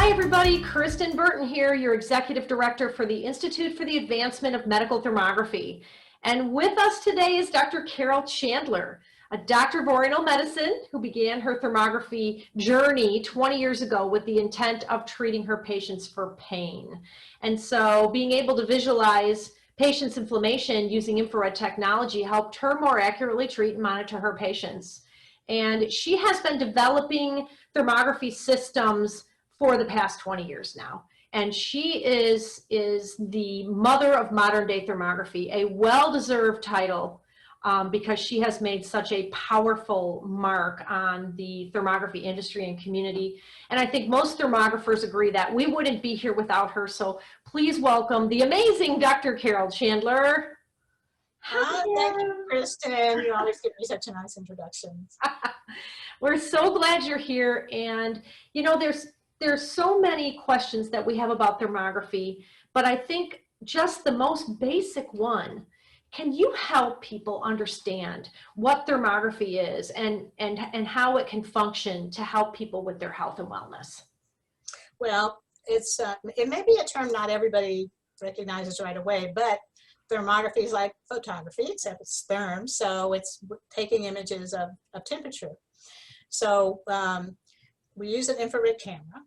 Hi everybody, Kristin Burton here, your Executive Director for the Institute for the Advancement of Medical Thermography. And with us today is Dr. Carol Chandler, a doctor of Oriental medicine who began her thermography journey 20 years ago with the intent of treating her patients for pain. And so being able to visualize patients' inflammation using infrared technology helped her more accurately treat and monitor her patients. And she has been developing thermography systems for the past 20 years now. And she is the mother of modern day thermography, a well-deserved title because she has made such a powerful mark on the thermography industry and community. And I think most thermographers agree that we wouldn't be here without her. So please welcome the amazing Dr. Carol Chandler. Hi, thank you, Kristin. You always give me such a nice introduction. We're so glad you're here. And you know, there's so many questions that we have about thermography, but I think just the most basic one, can you help people understand what thermography is and how it can function to help people with their health and wellness? Well, it may be a term not everybody recognizes right away, but thermography is like photography, except it's therm, so it's taking images of temperature. So we use an infrared camera.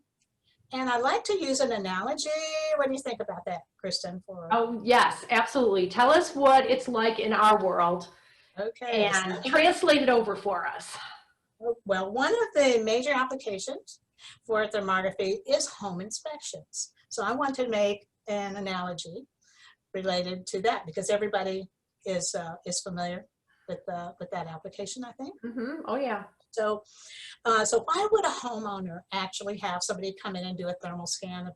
And I like to use an analogy. What do you think about that, Kristin? Oh, yes, absolutely. Tell us what it's like in our world. Okay. And translate it over for us. Well, one of the major applications for thermography is home inspections. So I want to make an analogy related to that because everybody is familiar with that application, I think. Mm-hmm. Oh, yeah. So why would a homeowner actually have somebody come in and do a thermal scan of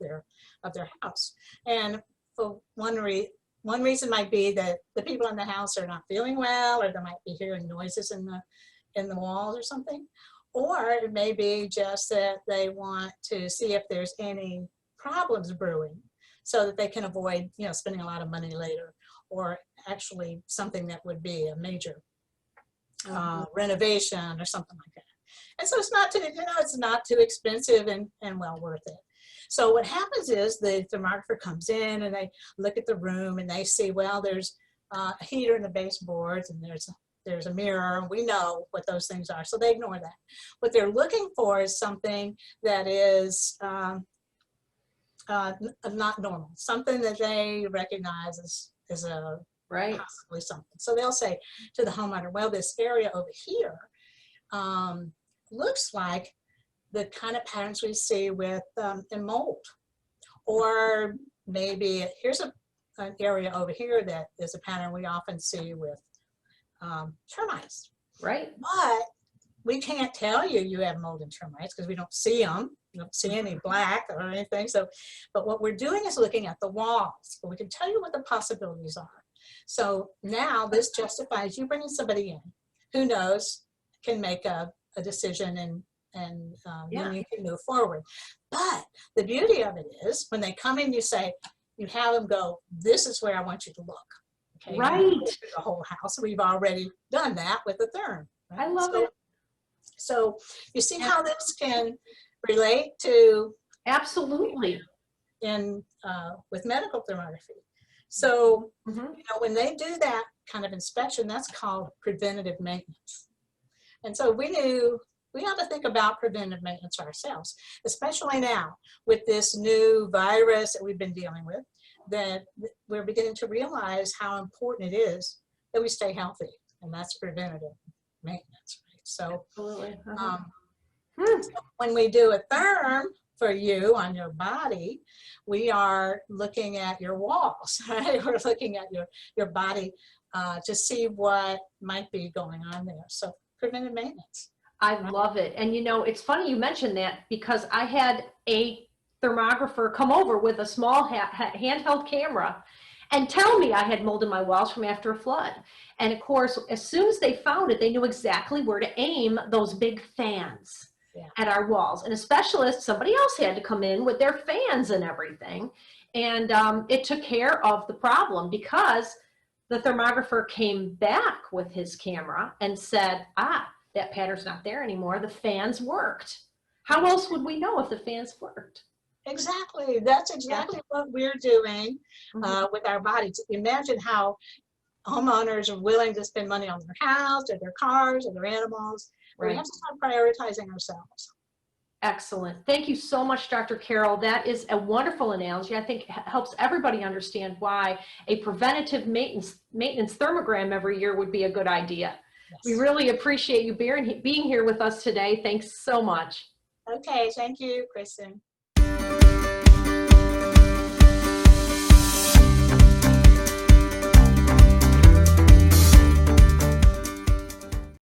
their house? And for one reason might be that the people in the house are not feeling well, or they might be hearing noises in the walls or something. Or it may be just that they want to see if there's any problems brewing so that they can avoid, spending a lot of money later, or actually something that would be a major renovation or something like that. And so it's not too expensive and well worth it. So what happens is the thermographer comes in and they look at the room and they see, well, there's a heater in the baseboards and there's a mirror, and we know what those things are, so they ignore that. What they're looking for is something that is not normal, something that they recognize as a right, possibly something. So they'll say to the homeowner, well, this area over here looks like the kind of patterns we see with in mold. Or maybe here's an area over here that is a pattern we often see with termites. Right. But we can't tell you have mold and termites because we don't see them. You don't see any black or anything. So, but what we're doing is looking at the walls. But we can tell you what the possibilities are. So now this justifies you bringing somebody in who knows, can make a decision and then you can move forward. But the beauty of it is when they come in, you have them go, this is where I want you to look. Okay, right. The whole house. We've already done that with the therm. Right? I love it. So you see how this can relate to absolutely with medical thermography. So when they do that kind of inspection, that's called preventative maintenance. And so we have to think about preventive maintenance ourselves, especially now with this new virus that we've been dealing with, that we're beginning to realize how important it is that we stay healthy, and that's preventative maintenance. Right? So, absolutely. so when we do a therm for you on your body, we are looking at your walls, right? We're looking at your body to see what might be going on there. So preventive maintenance. I love it. And it's funny you mentioned that because I had a thermographer come over with a small handheld camera and tell me I had mold in my walls from after a flood. And of course, as soon as they found it, they knew exactly where to aim those big fans at our walls. And a specialist, somebody else had to come in with their fans and everything. And it took care of the problem because the thermographer came back with his camera and said, that pattern's not there anymore. The fans worked. How else would we know if the fans worked? Exactly. That's exactly what we're doing with our bodies. Imagine how homeowners are willing to spend money on their house or their cars or their animals. But we Right. have to start prioritizing ourselves. Excellent. Thank you so much, Dr. Carroll. That is a wonderful analogy. I think helps everybody understand why a preventative maintenance thermogram every year would be a good idea. Yes. We really appreciate you being here with us today. Thanks so much. Okay, thank you, Kristin.